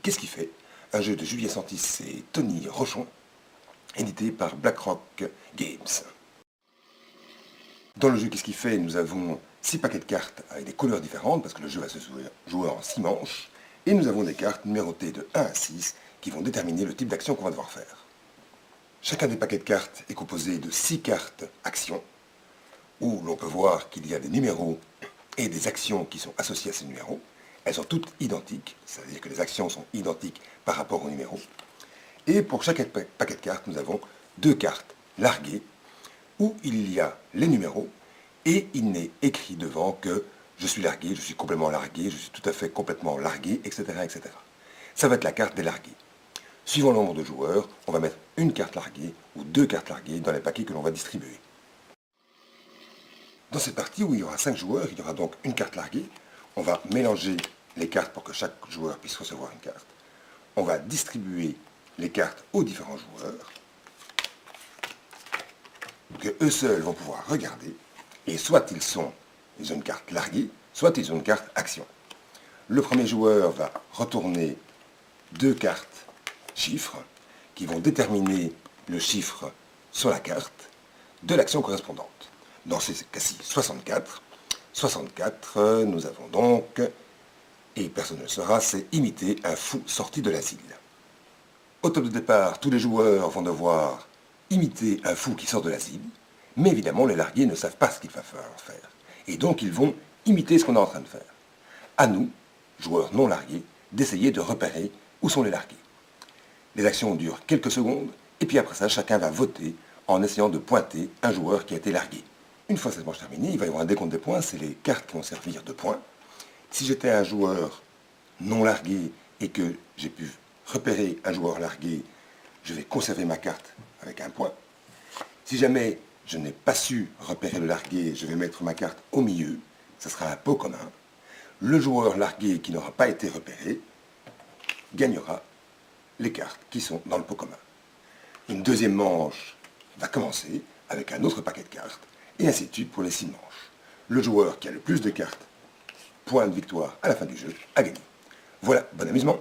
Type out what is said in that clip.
Qu'est-ce qu'il fait? Un jeu de Julien Santis et Tony Rochon, édité par BlackRock Games. Dans le jeu Qu'est-ce qu'il fait? Nous avons 6 paquets de cartes avec des couleurs différentes, parce que le jeu va se jouer en 6 manches, et nous avons des cartes numérotées de 1 à 6 qui vont déterminer le type d'action qu'on va devoir faire. Chacun des paquets de cartes est composé de 6 cartes actions, où l'on peut voir qu'il y a des numéros et des actions qui sont associées à ces numéros. Elles sont toutes identiques, c'est-à-dire que les actions sont identiques par rapport aux numéros. Et pour chaque paquet de cartes, nous avons 2 cartes larguées, où il y a les numéros, et il n'est écrit devant que je suis largué, je suis complètement largué, je suis tout à fait complètement largué, etc., etc. Ça va être la carte des largués. Suivant le nombre de joueurs, on va mettre une carte larguée ou 2 cartes larguées dans les paquets que l'on va distribuer. Dans cette partie où il y aura 5 joueurs, il y aura donc une carte larguée. On va mélanger les cartes pour que chaque joueur puisse recevoir une carte. On va distribuer les cartes aux différents joueurs, que eux seuls vont pouvoir regarder, et soit ils ont une carte larguée, soit ils ont une carte action. Le premier joueur va retourner 2 cartes chiffres qui vont déterminer le chiffre sur la carte de l'action correspondante. Dans ces cas-ci, 64. 64, nous avons donc, et personne ne le saura, c'est imiter un fou sorti de l'asile. Au top de départ, tous les joueurs vont devoir imiter un fou qui sort de l'asile, mais évidemment, les largués ne savent pas ce qu'il va falloir faire. Et donc, ils vont imiter ce qu'on est en train de faire. À nous, joueurs non largués, d'essayer de repérer où sont les largués. Les actions durent quelques secondes, et puis après ça, chacun va voter en essayant de pointer un joueur qui a été largué. Une fois cette manche terminée, il va y avoir un décompte des points, c'est les cartes qui vont servir de points. Si j'étais un joueur non largué et que j'ai pu repérer un joueur largué, je vais conserver ma carte avec un point. Si jamais je n'ai pas su repérer le largué, je vais mettre ma carte au milieu, ce sera un pot commun. Le joueur largué qui n'aura pas été repéré gagnera les cartes qui sont dans le pot commun. Une deuxième manche va commencer avec un autre paquet de cartes, et ainsi de suite pour les 6 manches. Le joueur qui a le plus de cartes, point de victoire à la fin du jeu, a gagné. Voilà, bon amusement!